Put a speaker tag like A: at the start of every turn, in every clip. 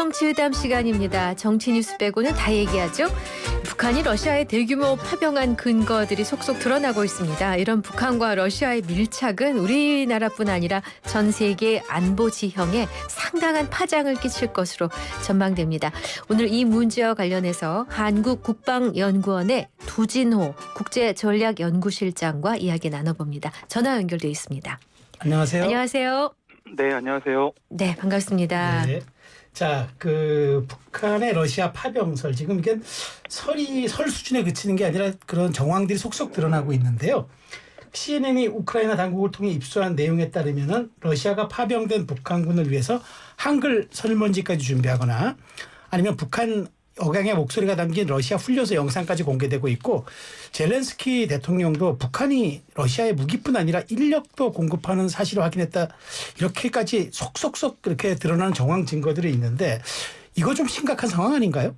A: 정치의담 시간입니다. 정치 뉴스 빼고는 다 얘기하죠. 북한이 러시아에 대규모 파병한 근거들이 속속 드러나고 있습니다. 이런 북한과 러시아의 밀착은 우리나라뿐 아니라 전 세계 안보 지형에 상당한 파장을 끼칠 것으로 전망됩니다. 오늘 이 문제와 관련해서 한국국방연구원의 두진호 국제전략연구실장과 이야기 나눠봅니다. 전화 연결돼 있습니다.
B: 안녕하세요.
A: 안녕하세요.
C: 네, 안녕하세요.
A: 네, 반갑습니다.
B: 네. 자, 북한의 러시아 파병설 지금 이게 설 수준에 그치는 게 아니라 그런 정황들이 속속 드러나고 있는데요. CNN이 우크라이나 당국을 통해 입수한 내용에 따르면은 러시아가 파병된 북한군을 위해서 한글 설문지까지 준비하거나 아니면 북한 억양의 목소리가 담긴 러시아 훈련소 영상까지 공개되고 있고, 젤렌스키 대통령도 북한이 러시아의 무기뿐 아니라 인력도 공급하는 사실을 확인했다, 이렇게까지 속속속 그렇게 드러나는 정황 증거들이 있는데, 이거 좀 심각한 상황 아닌가요?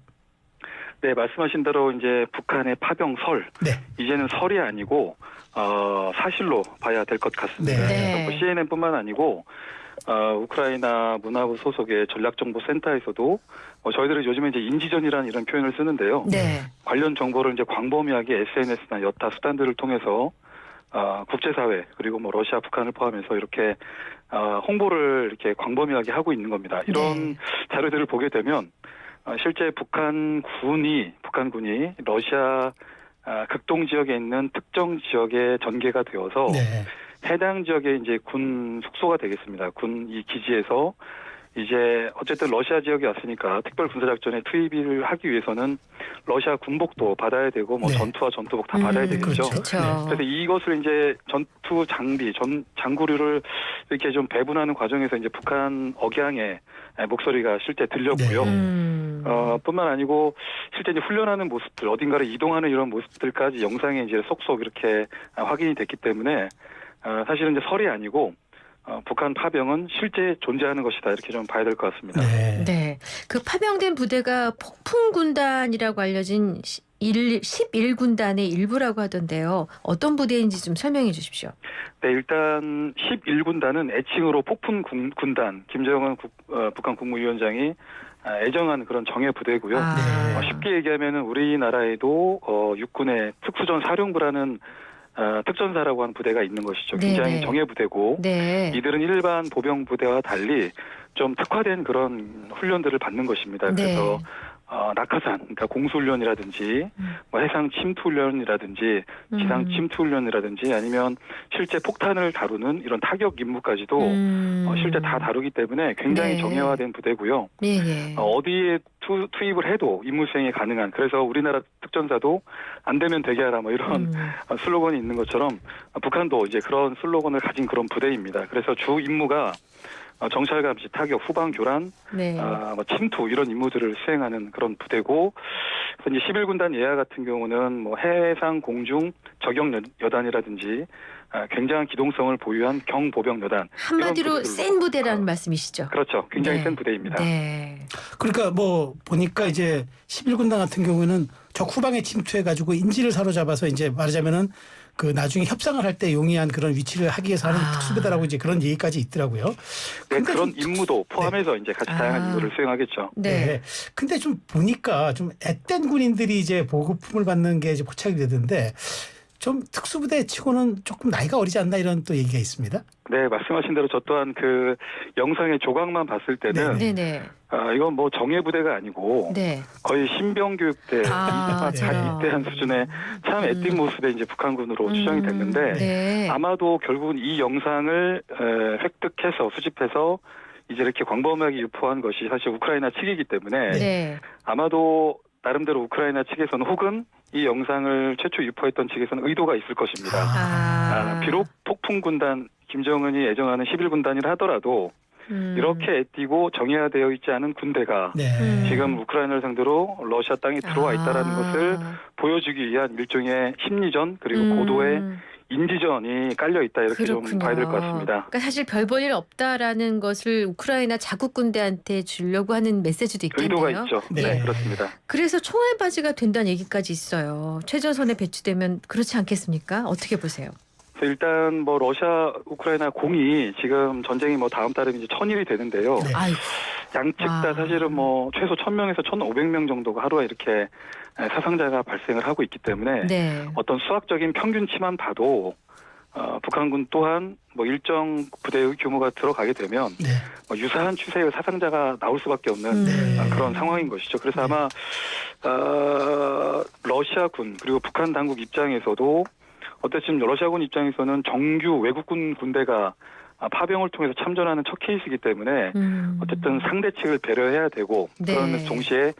C: 네, 말씀하신 대로 이제 북한의 파병설,
B: 네.
C: 이제는 설이 아니고 사실로 봐야 될 것 같습니다.
A: 네.
C: 그래서 CNN뿐만 아니고 우크라이나 문화부 소속의 전략정보센터에서도 저희들이 요즘에 이제 인지전이라는 이런 표현을 쓰는데요.
A: 네.
C: 관련 정보를 이제 광범위하게 SNS나 여타 수단들을 통해서 국제사회 그리고 뭐 러시아, 북한을 포함해서 이렇게 홍보를 이렇게 광범위하게 하고 있는 겁니다. 이런
A: 네.
C: 자료들을 보게 되면 실제 북한군이 러시아 극동 지역에 있는 특정 지역에 전개가 되어서
B: 네.
C: 해당 지역의 이제 군 숙소가 되겠습니다. 군 이 기지에서 이제 어쨌든 러시아 지역에 왔으니까 특별 군사작전에 투입을 하기 위해서는 러시아 군복도 받아야 되고 뭐
B: 네.
C: 전투화 전투복 다 받아야 되겠죠.
A: 그렇죠.
C: 그래서 이것을 이제 전투 장비, 장구류를 이렇게 좀 배분하는 과정에서 이제 북한 억양의 목소리가 실제 들렸고요. 뿐만 아니고 실제 이제 훈련하는 모습들, 어딘가를 이동하는 이런 모습들까지 영상에 이제 속속 이렇게 확인이 됐기 때문에 사실은 이제 설이 아니고 북한 파병은 실제 존재하는 것이다, 이렇게 좀 봐야 될 것 같습니다.
B: 네.
A: 네. 그 파병된 부대가 폭풍군단이라고 알려진 11군단의 일부라고 하던데요. 어떤 부대인지 좀 설명해 주십시오.
C: 네, 일단 11군단은 애칭으로 폭풍군단, 김정은 북한 국무위원장이 애정한 그런 정예 부대고요.
A: 아.
C: 쉽게 얘기하면은 우리나라에도 육군의 특수전 사령부라는 특전사라고 하는 부대가 있는 것이죠. 굉장히
A: 네네.
C: 정예 부대고,
A: 네.
C: 이들은 일반 보병 부대와 달리 좀 특화된 그런 훈련들을 받는 것입니다.
A: 네.
C: 그래서 낙하산, 그러니까 공수훈련이라든지 뭐 해상 침투훈련이라든지 지상 침투훈련이라든지 아니면 실제 폭탄을 다루는 이런 타격 임무까지도 실제 다 다루기 때문에 굉장히
A: 네.
C: 정예화된 부대고요.
A: 네.
C: 어디에 투입을 해도 임무 수행이 가능한, 그래서 우리나라 특전사도 안 되면 되게 하라 뭐 이런 슬로건이 있는 것처럼 북한도 이제 그런 슬로건을 가진 그런 부대입니다. 그래서 주 임무가 정찰 감시, 타격, 후방 교란,
A: 네.
C: 뭐 침투 이런 임무들을 수행하는 그런 부대고, 그래서 이제 11군단 예하 같은 경우는 뭐 해상 공중 저격 여단이라든지 굉장한 기동성을 보유한 경보병 여단.
A: 한마디로 센 부대라는 말씀이시죠.
C: 그렇죠. 굉장히
A: 네.
C: 센 부대입니다.
A: 네.
B: 그러니까 뭐 보니까 이제 11군단 같은 경우에는 적 후방에 침투해가지고 인지를 사로잡아서 이제 말하자면은 그 나중에 협상을 할 때 용이한 그런 위치를 하기 위해서 하는 특수부대라고 이제 그런 얘기까지 있더라고요.
C: 네, 그런 임무도 포함해서 이제 같이 다양한 임무를 수행하겠죠.
A: 네.
B: 네. 근데 좀 보니까 좀 앳된 군인들이 이제 보급품을 받는 게 이제 포착이 되던데, 좀 특수부대 치고는 조금 나이가 어리지 않나, 이런 또 얘기가 있습니다.
C: 네, 말씀하신 대로 저 또한 그 영상의 조각만 봤을 때는
A: 네네.
C: 이건 뭐 정예 부대가 아니고
A: 네.
C: 거의 신병교육대,
A: 저런.
C: 자위대한 수준의 참 애띤 모습의 이제 북한군으로 추정이 됐는데,
A: 네.
C: 아마도 결국은 이 영상을 획득해서 수집해서 이제 이렇게 광범위하게 유포한 것이 사실 우크라이나 측이기 때문에
A: 네.
C: 아마도 나름대로 우크라이나 측에서는, 혹은 이 영상을 최초 유포했던 측에서는 의도가 있을 것입니다. 비록 폭풍군단, 김정은이 애정하는 11군단이라 하더라도 이렇게 애띠고 정예화되어 있지 않은 군대가
B: 네.
C: 지금 우크라이나를 상대로 러시아 땅에 들어와 있다는 것을 보여주기 위한 일종의 심리전, 그리고 고도의 인지전이 깔려 있다, 이렇게
A: 그렇군요.
C: 좀 봐야 될 것 같습니다.
A: 그러니까 사실 별 볼 일 없다라는 것을 우크라이나 자국 군대한테 주려고 하는 메시지도 있겠네요.
C: 의도가 있죠.
B: 네.
C: 네, 그렇습니다.
A: 그래서 총알바지가 된다는 얘기까지 있어요. 최전선에 배치되면 그렇지 않겠습니까? 어떻게 보세요?
C: 그래서 일단 뭐 러시아 우크라이나 공이 지금 전쟁이 뭐 다음 달에 이제 1000일이 되는데요.
B: 네.
A: 아이고.
C: 양측 다 사실은 뭐 최소 1,000명에서 1,500명 정도가 하루에 이렇게 사상자가 발생을 하고 있기 때문에
A: 네.
C: 어떤 수학적인 평균치만 봐도 북한군 또한 뭐 일정 부대의 규모가 들어가게 되면
B: 네.
C: 뭐 유사한 추세의 사상자가 나올 수밖에 없는
B: 네.
C: 그런 상황인 것이죠. 그래서 아마 러시아군 그리고 북한 당국 입장에서도 어쨌든 러시아군 입장에서는 정규 외국군 군대가 파병을 통해서 참전하는 첫 케이스이기 때문에 어쨌든 상대 측을 배려해야 되고
A: 네.
C: 그러면서 동시에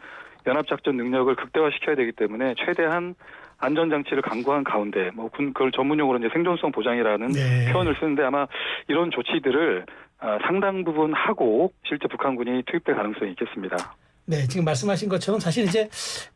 C: 연합작전 능력을 극대화시켜야 되기 때문에 최대한 안전장치를 강구한 가운데 뭐 그걸 전문용어로 이제 생존성 보장이라는
B: 네.
C: 표현을 쓰는데 아마 이런 조치들을 상당 부분 하고 실제 북한군이 투입될 가능성이 있겠습니다.
B: 네, 지금 말씀하신 것처럼 사실 이제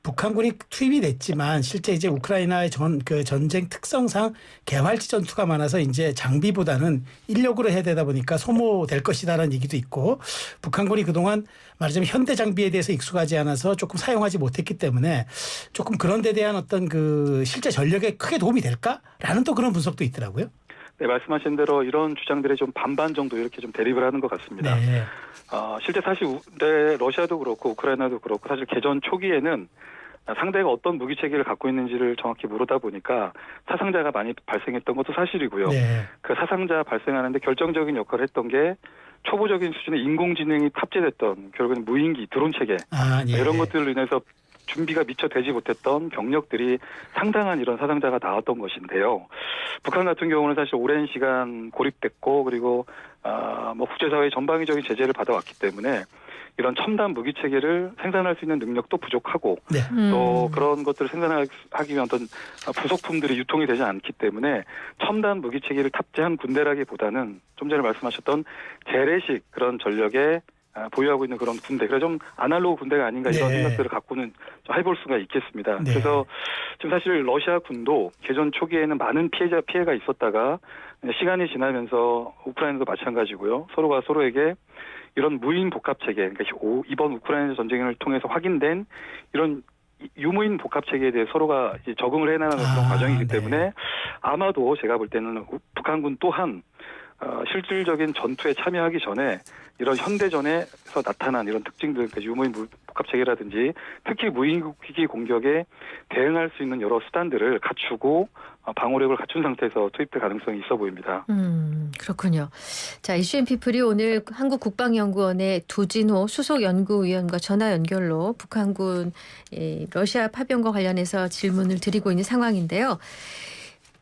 B: 북한군이 투입이 됐지만 실제 이제 우크라이나의 전쟁 특성상 개활지 전투가 많아서 이제 장비보다는 인력으로 해야 되다 보니까 소모될 것이다라는 얘기도 있고 북한군이 그동안 말하자면 현대 장비에 대해서 익숙하지 않아서 조금 사용하지 못했기 때문에 조금 그런 데 대한 어떤 그 실제 전력에 크게 도움이 될까라는 또 그런 분석도 있더라고요.
C: 네, 말씀하신 대로 이런 주장들이 좀 반반 정도 이렇게 좀 대립을 하는 것 같습니다.
B: 네.
C: 실제 사실 러시아도 그렇고 우크라이나도 그렇고 사실 개전 초기에는 상대가 어떤 무기 체계를 갖고 있는지를 정확히 모르다 보니까 사상자가 많이 발생했던 것도 사실이고요.
B: 네.
C: 그 사상자 발생하는데 결정적인 역할을 했던 게 초보적인 수준의 인공지능이 탑재됐던 결국은 무인기 드론 체계
B: 예.
C: 이런 것들로 인해서 준비가 미처 되지 못했던 병력들이 상당한 이런 사상자가 나왔던 것인데요. 북한 같은 경우는 사실 오랜 시간 고립됐고 그리고 뭐 국제사회의 전방위적인 제재를 받아왔기 때문에 이런 첨단 무기 체계를 생산할 수 있는 능력도 부족하고
B: 네.
C: 또 그런 것들을 생산하기 위한 어떤 부속품들이 유통이 되지 않기 때문에 첨단 무기 체계를 탑재한 군대라기보다는 좀 전에 말씀하셨던 재래식 그런 전력에 보유하고 있는 그런 군대, 그래서 좀 아날로그 군대가 아닌가 이런
B: 네.
C: 생각들을 갖고는 좀 해볼 수가 있겠습니다.
B: 네.
C: 그래서 지금 사실 러시아 군도 개전 초기에는 많은 피해가 있었다가 시간이 지나면서 우크라이나도 마찬가지고요. 서로가 서로에게 이런 무인 복합 체계, 그러니까 이번 우크라이나 전쟁을 통해서 확인된 이런 유무인 복합 체계에 대해 서로가 이제 적응을 해나가는 그런 과정이기
B: 네.
C: 때문에 아마도 제가 볼 때는 북한군 또한 실질적인 전투에 참여하기 전에 이런 현대전에서 나타난 이런 특징들, 그러니까 유무인 복합 체계라든지 특히 무인기 공격에 대응할 수 있는 여러 수단들을 갖추고 방어력을 갖춘 상태에서 투입될 가능성이 있어 보입니다.
A: 그렇군요. 자, 이슈앤 피플이 오늘 한국국방연구원의 두진호 수석 연구위원과 전화 연결로 북한군 러시아 파병과 관련해서 질문을 드리고 있는 상황인데요.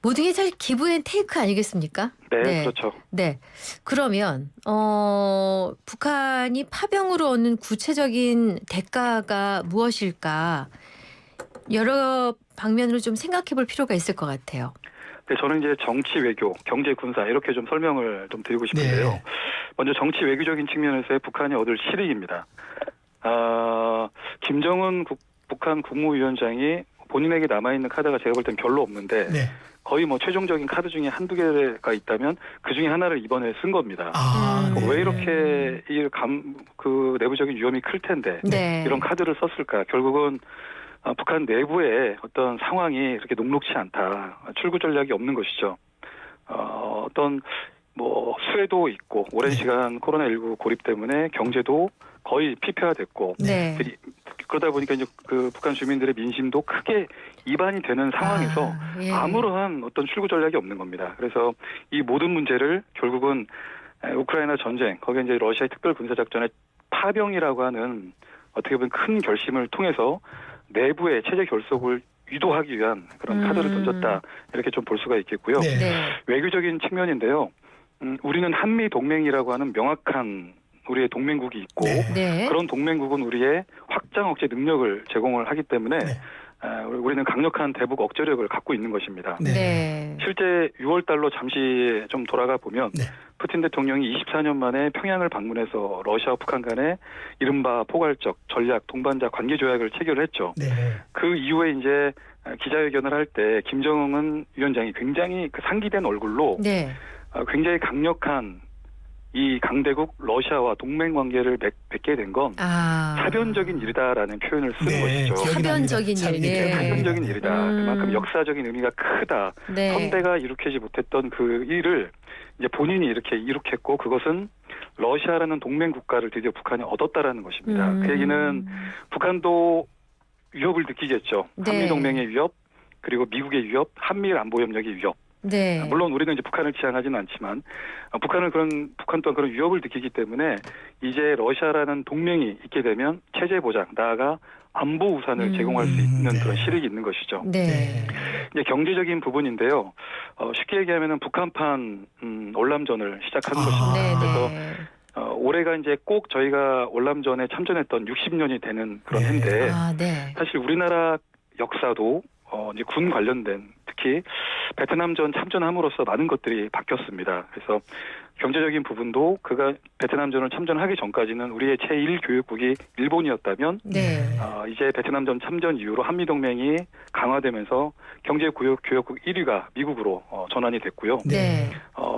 A: 모든 게 사실 기브 앤 테이크 아니겠습니까?
C: 네, 그렇죠.
A: 네. 그러면 북한이 파병으로 얻는 구체적인 대가가 무엇일까? 여러 방면으로 좀 생각해 볼 필요가 있을 것 같아요.
C: 네, 저는 이제 정치, 외교, 경제, 군사 이렇게 좀 설명을 좀 드리고 싶은데요.
B: 네.
C: 먼저 정치, 외교적인 측면에서의 북한이 얻을 실익입니다. 김정은 북한 국무위원장이 본인에게 남아있는 카드가 제가 볼 땐 별로 없는데
B: 네.
C: 거의 뭐 최종적인 카드 중에 한두 개가 있다면 그 중에 하나를 이번에 쓴 겁니다.
B: 네.
C: 왜 이렇게 그 내부적인 위험이 클 텐데
A: 네.
C: 이런 카드를 썼을까? 결국은 북한 내부의 어떤 상황이 그렇게 녹록치 않다. 출구 전략이 없는 것이죠. 어떤 뭐 수혜도 있고 오랜 시간 코로나19 고립 때문에 경제도 거의 피폐화됐고
A: 네.
C: 그러다 보니까 이제 그 북한 주민들의 민심도 크게 이반이 되는 상황에서
A: 예.
C: 아무러한 어떤 출구 전략이 없는 겁니다. 그래서 이 모든 문제를 결국은 우크라이나 전쟁, 거기에 이제 러시아의 특별 군사작전의 파병이라고 하는 어떻게 보면 큰 결심을 통해서 내부의 체제 결속을 유도하기 위한 그런 카드를 던졌다. 이렇게 좀 볼 수가 있겠고요.
B: 네.
A: 네.
C: 외교적인 측면인데요. 우리는 한미 동맹이라고 하는 명확한 우리의 동맹국이 있고
A: 네.
C: 그런 동맹국은 우리의 확장 억제 능력을 제공을 하기 때문에
B: 네.
C: 우리는 강력한 대북 억제력을 갖고 있는 것입니다.
B: 네.
A: 네.
C: 실제 6월 달로 잠시 좀 돌아가 보면
B: 네.
C: 푸틴 대통령이 24년 만에 평양을 방문해서 러시아와 북한 간의 이른바 포괄적 전략 동반자 관계 조약을 체결을 했죠.
B: 네.
C: 그 이후에 이제 기자회견을 할 때 김정은 위원장이 굉장히 그 상기된 얼굴로
A: 네.
C: 굉장히 강력한 이 강대국 러시아와 동맹 관계를 맺게 된 건 사변적인 일이다라는 표현을 쓰는 것이죠.
A: 사변적인 일. 예.
C: 사변적인 일이다. 그만큼 역사적인 의미가 크다.
A: 네.
C: 선대가 이룩하지 못했던 그 일을 이제 본인이 이렇게 이룩했고 그것은 러시아라는 동맹 국가를 드디어 북한이 얻었다라는 것입니다. 그 얘기는 북한도 위협을 느끼겠죠.
A: 네.
C: 한미 동맹의 위협, 그리고 미국의 위협, 한미일 안보 협력의 위협.
A: 네.
C: 물론 우리는 이제 북한을 지향하지는 않지만 북한 또한 그런 위협을 느끼기 때문에 이제 러시아라는 동맹이 있게 되면 체제 보장, 나아가 안보 우산을 제공할 수 있는 그런 실익이 있는 것이죠.
A: 네.
C: 이제 경제적인 부분인데요. 쉽게 얘기하면은 북한판 월남전을 시작하는 것입니다.
A: 네.
C: 그래서 올해가 이제 꼭 저희가 월남전에 참전했던 60년이 되는 그런 해인데
A: 네.
C: 사실 우리나라 역사도 이제 군 관련된 특히 베트남전 참전함으로써 많은 것들이 바뀌었습니다. 그래서 경제적인 부분도 그가 베트남전을 참전하기 전까지는 우리의 제1 교육국이 일본이었다면 이제 베트남전 참전 이후로 한미동맹이 강화되면서 경제교역국 1위가 미국으로 전환이 됐고요.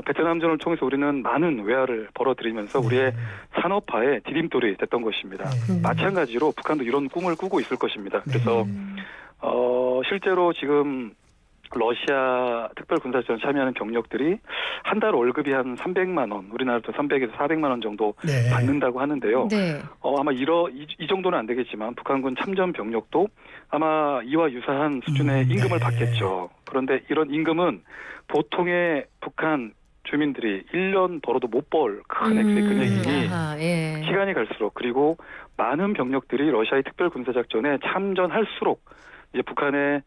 C: 베트남전을 통해서 우리는 많은 외화를 벌어들이면서 우리의 산업화에 디딤돌이 됐던 것입니다. 마찬가지로 북한도 이런 꿈을 꾸고 있을 것입니다. 그래서 실제로 지금 러시아 특별군사작전에 참여하는 병력들이 한 달 월급이 한 300만 원, 우리나라도 300에서 400만 원 정도 받는다고 하는데요. 아마 이 정도는 안 되겠지만 북한군 참전 병력도 아마 이와 유사한 수준의 임금을 받겠죠. 그런데 이런 임금은 보통의 북한 주민들이 1년 벌어도 못 벌 큰 액수의 금액이니 시간이 갈수록 그리고 많은 병력들이 러시아의 특별군사작전에 참전할수록 이제 북한의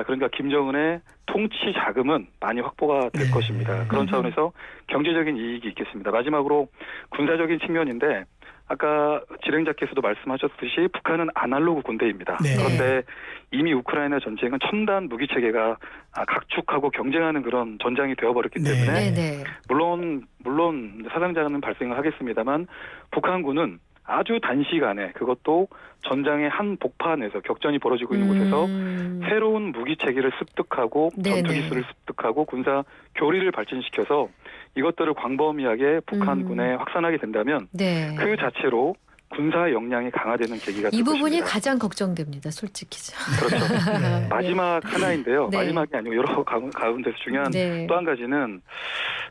C: 그러니까 김정은의 통치 자금은 많이 확보가 될 것입니다. 그런 차원에서 경제적인 이익이 있겠습니다. 마지막으로 군사적인 측면인데 아까 진행자께서도 말씀하셨듯이 북한은 아날로그 군대입니다. 그런데 이미 우크라이나 전쟁은 첨단 무기 체계가 각축하고 경쟁하는 그런 전장이 되어버렸기 때문에 물론 사상자는 발생을 하겠습니다만 북한군은 아주 단시간에 그것도 전장의 한 복판에서 격전이 벌어지고 있는 곳에서 새로운 무기 체계를 습득하고 전투 기술을 습득하고 군사 교리를 발전시켜서 이것들을 광범위하게 북한군에 확산하게 된다면 그 자체로 군사 역량이 강화되는 계기가 될
A: 이 부분이
C: 것입니다.
A: 가장 걱정됩니다. 솔직히.
C: 그렇죠. 마지막 하나인데요. 마지막이 아니고 여러 가운데서 중요한 또 한 가지는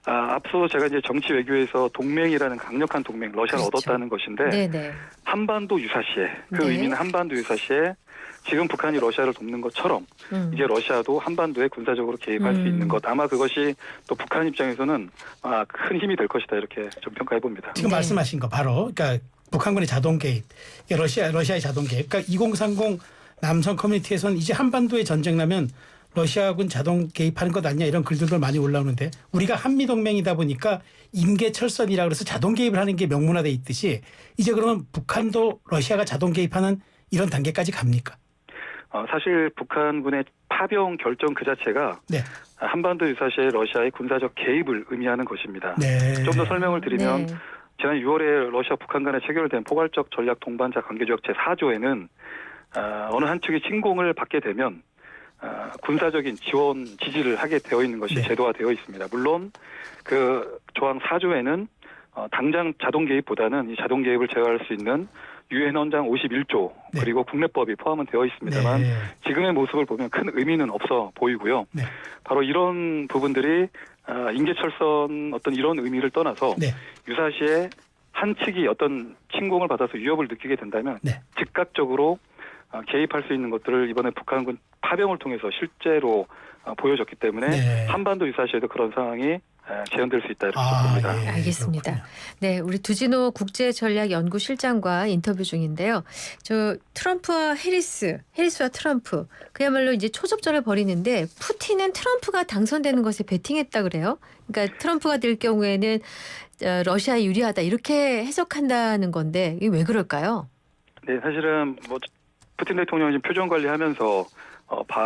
C: 앞서 제가 이제 정치 외교에서 동맹이라는 강력한 동맹 러시아를 얻었다는 것인데 한반도 유사시에 그 의미는 한반도 유사시에 지금 북한이 러시아를 돕는 것처럼 이제 러시아도 한반도에 군사적으로 개입할 수 있는 것 아마 그것이 또 북한 입장에서는 큰 힘이 될 것이다 이렇게 좀 평가해 봅니다.
B: 지금 말씀하신 거 바로 그러니까 북한군의 자동 개입, 러시아의 자동 개입. 그러니까 2030 남성 커뮤니티에서는 이제 한반도에 전쟁 나면 러시아군 자동 개입하는 것 아니냐 이런 글들도 많이 올라오는데 우리가 한미 동맹이다 보니까 임계철선이라 그래서 자동 개입을 하는 게 명문화돼 있듯이 이제 그러면 북한도 러시아가 자동 개입하는 이런 단계까지 갑니까?
C: 사실 북한군의 파병 결정 그 자체가 한반도 유사시에 러시아의 군사적 개입을 의미하는 것입니다. 좀 더 설명을 드리면 지난 6월에 러시아 북한 간에 체결된 포괄적 전략 동반자 관계조약 제4조에는 어느 한 측이 침공을 받게 되면 군사적인 지원 지지를 하게 되어 있는 것이 제도화되어 있습니다. 물론 그 조항 4조에는 당장 자동 개입보다는 이 자동 개입을 제어할 수 있는 유엔 헌장 51조 그리고 국내법이 포함은 되어 있습니다만 지금의 모습을 보면 큰 의미는 없어 보이고요. 바로 이런 부분들이 임계철선 어떤 이런 의미를 떠나서 유사시에 한 측이 어떤 침공을 받아서 위협을 느끼게 된다면 즉각적으로 개입할 수 있는 것들을 이번에 북한군 파병을 통해서 실제로 보여줬기 때문에 한반도 유사시에도 그런 상황이 재현될 수 있다 이렇게 봅니다.
A: 알겠습니다.
B: 그렇군요.
A: 네, 우리 두진호 국제전략연구실장과 인터뷰 중인데요. 저 트럼프와 해리스와 트럼프 그야말로 이제 초접전을 벌이는데 푸틴은 트럼프가 당선되는 것에 베팅했다 그래요. 그러니까 트럼프가 될 경우에는 러시아에 유리하다 이렇게 해석한다는 건데 이게 왜 그럴까요?
C: 네, 사실은 뭐 푸틴 대통령이 지금 표정 관리하면서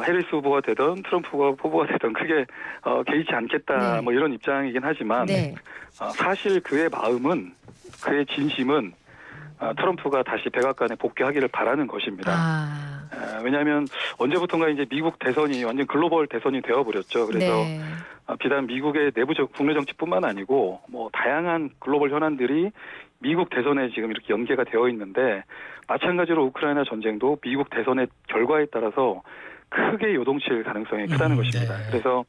C: 해리스 후보가 되든 트럼프 후보가 되든 크게 개의치 않겠다 뭐 이런 입장이긴 하지만 사실 그의 마음은 그의 진심은 트럼프가 다시 백악관에 복귀하기를 바라는 것입니다. 왜냐하면 언제부턴가 이제 미국 대선이 완전 글로벌 대선이 되어버렸죠. 그래서 비단 미국의 국내 정치뿐만 아니고 뭐 다양한 글로벌 현안들이 미국 대선에 지금 이렇게 연계가 되어 있는데 마찬가지로 우크라이나 전쟁도 미국 대선의 결과에 따라서 크게 요동칠 가능성이 크다는 것입니다.
B: 네.
C: 그래서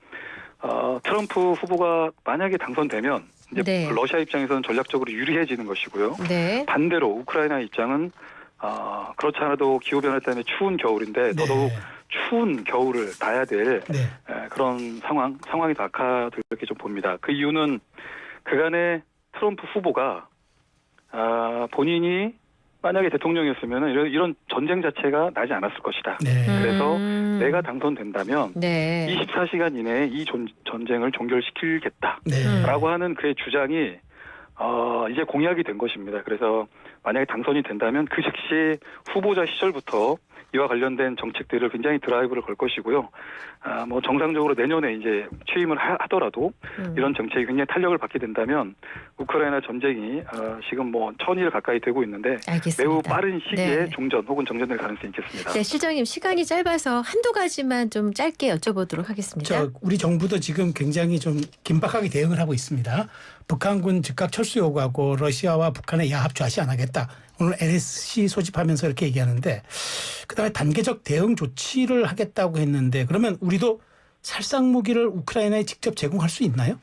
C: 트럼프 후보가 만약에 당선되면 이제
A: 네.
C: 러시아 입장에서는 전략적으로 유리해지는 것이고요.
A: 네.
C: 반대로 우크라이나 입장은 그렇지 않아도 기후변화 때문에 추운 겨울인데 더더욱 추운 겨울을 나야 될
B: 네.
C: 그런 상황이 악화될 이렇게 좀 봅니다. 그 이유는 그간의 트럼프 후보가 본인이 만약에 대통령이었으면 이런 전쟁 자체가 나지 않았을 것이다.
B: 네.
C: 그래서 내가 당선된다면
A: 네.
C: 24시간 이내에 이 전쟁을 종결시키겠다라고
B: 네.
C: 하는 그의 주장이 이제 공약이 된 것입니다. 그래서 만약에 당선이 된다면 그 즉시 후보자 시절부터 이와 관련된 정책들을 굉장히 드라이브를 걸 것이고요. 뭐 정상적으로 내년에 이제 취임을 하더라도 이런 정책이 굉장히 탄력을 받게 된다면 우크라이나 전쟁이 지금 뭐 1000일 가까이 되고 있는데
A: 알겠습니다.
C: 매우 빠른 시기에
A: 네.
C: 종전 혹은 정전될 가능성이 있겠습니다.
A: 네, 실장님 시간이 짧아서 한두 가지만 좀 짧게 여쭤보도록 하겠습니다.
B: 우리 정부도 지금 굉장히 좀 긴박하게 대응을 하고 있습니다. 북한군 즉각 철수 요구하고 러시아와 북한의 야합 좌시 안 하겠다. 오늘 LSC 소집하면서 이렇게 얘기하는데 그다음에 단계적 대응 조치를 하겠다고 했는데 그러면 우리도 살상 무기를 우크라이나에 직접 제공할 수 있나요?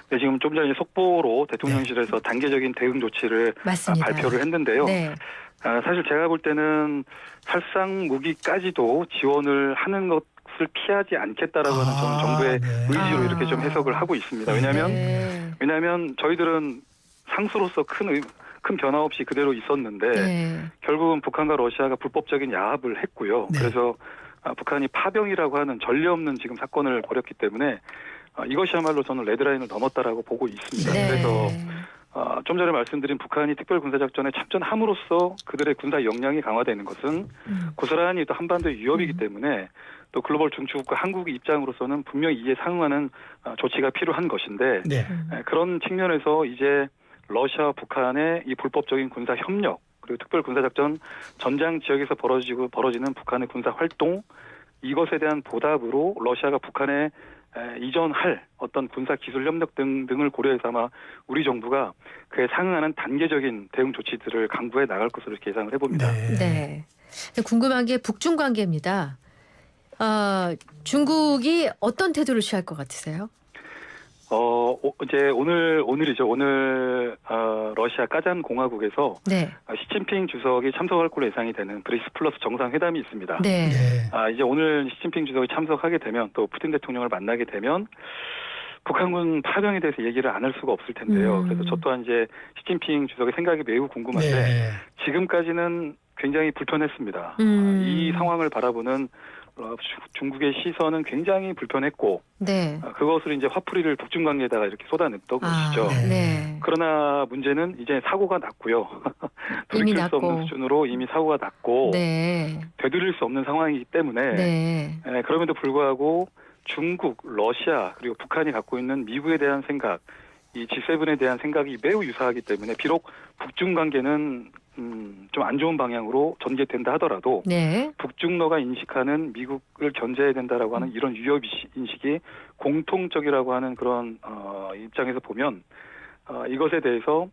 C: 네, 지금 좀 전에 속보로 대통령실에서 단계적인 대응 조치를
A: 맞습니다.
C: 발표를 했는데요.
A: 네.
C: 사실 제가 볼 때는 살상 무기까지도 지원을 하는 것을 피하지 않겠다라고 하는 저는 정부의
B: 네.
C: 의지로 이렇게 좀 해석을 하고 있습니다. 왜냐하면 저희들은 상수로서 큰 변화 없이 그대로 있었는데
A: 네.
C: 결국은 북한과 러시아가 불법적인 야합을 했고요.
B: 네.
C: 그래서 북한이 파병이라고 하는 전례 없는 지금 사건을 벌였기 때문에 이것이야말로 저는 레드라인을 넘었다라고 보고 있습니다.
A: 네.
C: 그래서 좀 전에 말씀드린 북한이 특별군사작전에 참전함으로써 그들의 군사 역량이 강화되는 것은 고스란히 또 한반도의 위협이기 때문에 또 글로벌 중추국과 한국의 입장으로서는 분명히 이에 상응하는 조치가 필요한 것인데
B: 네.
C: 그런 측면에서 이제 러시아와 북한의 이 불법적인 군사 협력 그리고 특별 군사작전 전장 지역에서 벌어지는 북한의 군사 활동 이것에 대한 보답으로 러시아가 북한에 이전할 어떤 군사 기술 협력 등을 고려해서 아마 우리 정부가 그에 상응하는 단계적인 대응 조치들을 강구해 나갈 것으로 이렇게 예상을 해봅니다.
A: 네. 궁금한 게 북중 관계입니다. 중국이 어떤 태도를 취할 것 같으세요?
C: 이제 오늘이죠. 오늘 러시아 까잔 공화국에서
A: 네.
C: 시진핑 주석이 참석할 걸로 예상이 되는 브릭스 플러스 정상회담이 있습니다.
A: 네.
B: 네.
C: 이제 오늘 시진핑 주석이 참석하게 되면 또 푸틴 대통령을 만나게 되면 북한군 파병에 대해서 얘기를 안 할 수가 없을 텐데요. 그래서 저 또한 이제 시진핑 주석의 생각이 매우 궁금한데
B: 네.
C: 지금까지는 굉장히 불편했습니다. 이 상황을 바라보는 중국의 시선은 굉장히 불편했고
A: 네.
C: 그것을 이제 화풀이를 북중 관계에다가 이렇게 쏟아냈던 것이죠.
A: 네.
C: 그러나 문제는 이제 사고가 났고요.
A: 이미
C: 돌이킬 수 없는
A: 났고.
C: 수준으로 이미 사고가 났고
A: 네.
C: 되돌릴 수 없는 상황이기 때문에
A: 네.
C: 그럼에도 불구하고 중국, 러시아 그리고 북한이 갖고 있는 미국에 대한 생각, 이 G7에 대한 생각이 매우 유사하기 때문에 비록 북중 관계는 좀 안 좋은 방향으로 전개된다 하더라도
A: 네.
C: 북중러가 인식하는 미국을 견제해야 된다라고 하는 이런 위협 인식이 공통적이라고 하는 그런 입장에서 보면 이것에 대해서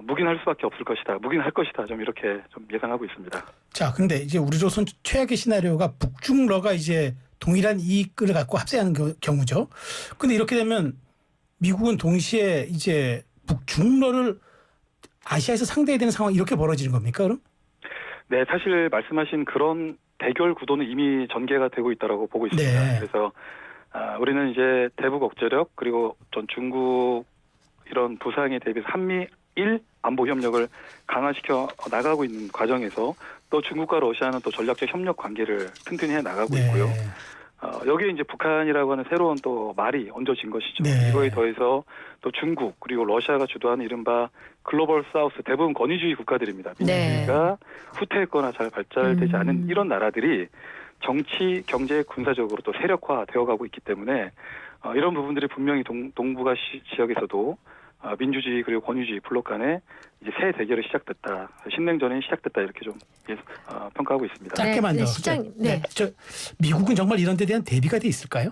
C: 묵인할 수밖에 없을 것이다. 묵인할 것이다. 좀 이렇게 좀 예상하고 있습니다.
B: 자, 근데 이제 우리로선 최악의 시나리오가 북중러가 이제 동일한 이익을 갖고 합세하는 경우죠. 근데 이렇게 되면 미국은 동시에 이제 북중러를 아시아에서 상대해야 되는 상황이 이렇게 벌어지는 겁니까, 그럼?
C: 네, 사실 말씀하신 그런 대결 구도는 이미 전개가 되고 있다라고 보고 있습니다.
B: 네.
C: 그래서 우리는 이제 대북 억제력 그리고 전 중국 이런 부상에 대비해서 한미일 안보 협력을 강화시켜 나가고 있는 과정에서 또 중국과 러시아는 또 전략적 협력 관계를 튼튼히 해 나가고 있고요. 여기에 이제 북한이라고 하는 새로운 또 말이 얹어진 것이죠.
B: 네.
C: 이거에 더해서 또 중국 그리고 러시아가 주도하는 이른바 글로벌 사우스 대부분 권위주의 국가들입니다. 민주주의가 후퇴했거나 잘 발달되지 않은 이런 나라들이 정치, 경제, 군사적으로 또 세력화되어 가고 있기 때문에 이런 부분들이 분명히 동북아 지역에서도 민주주의 그리고 권위주의 블록 간에 이제 새 대결이 시작됐다. 신냉전이 시작됐다 이렇게 좀 평가하고 있습니다.
B: 짧게만 더.
A: 시장, 네.
B: 미국은 정말 이런 데 대한 대비가 돼 있을까요?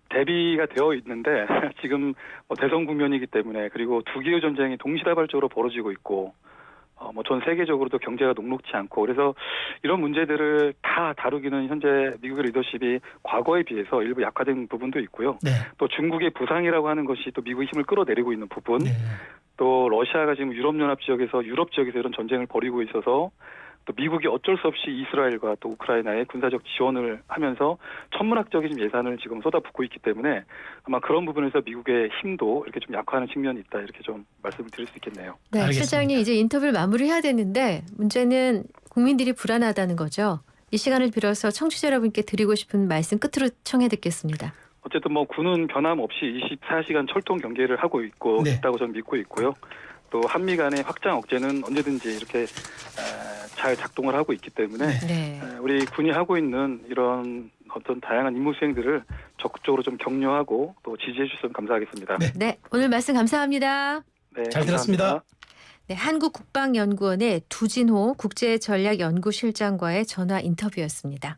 C: 대비가 되어 있는데 지금 대선 국면이기 때문에 그리고 두 개의 전쟁이 동시다발적으로 벌어지고 있고 전 세계적으로도 경제가 녹록지 않고 그래서 이런 문제들을 다 다루기는 현재 미국의 리더십이 과거에 비해서 일부 약화된 부분도 있고요.
B: 네.
C: 또 중국의 부상이라고 하는 것이 또 미국의 힘을 끌어내리고 있는 부분,
B: 네.
C: 또 러시아가 지금 유럽 지역에서 이런 전쟁을 벌이고 있어서 또 미국이 어쩔 수 없이 이스라엘과 또 우크라이나에 군사적 지원을 하면서 천문학적인 예산을 지금 쏟아붓고 있기 때문에 아마 그런 부분에서 미국의 힘도 이렇게 좀 약화하는 측면이 있다 이렇게 좀 말씀을 드릴 수 있겠네요.
A: 네,
B: 알겠습니다.
A: 실장님 이제 인터뷰를 마무리해야 되는데 문제는 국민들이 불안하다는 거죠. 이 시간을 빌어서 청취자 여러분께 드리고 싶은 말씀 끝으로 청해 듣겠습니다.
C: 어쨌든 군은 변함없이 24시간 철통 경계를 하고
B: 네.
C: 있다고 저는 믿고 있고요. 또 한미 간의 확장 억제는 언제든지 이렇게 잘 작동을 하고 있기 때문에
A: 네.
C: 우리 군이 하고 있는 이런 어떤 다양한 임무 수행들을 적극적으로 좀 격려하고 또 지지해 주시면 감사하겠습니다.
B: 네.
A: 네, 오늘 말씀 감사합니다.
C: 네,
B: 잘 들었습니다.
C: 감사합니다.
A: 네, 한국국방연구원의 두진호 국제전략연구실장과의 전화 인터뷰였습니다.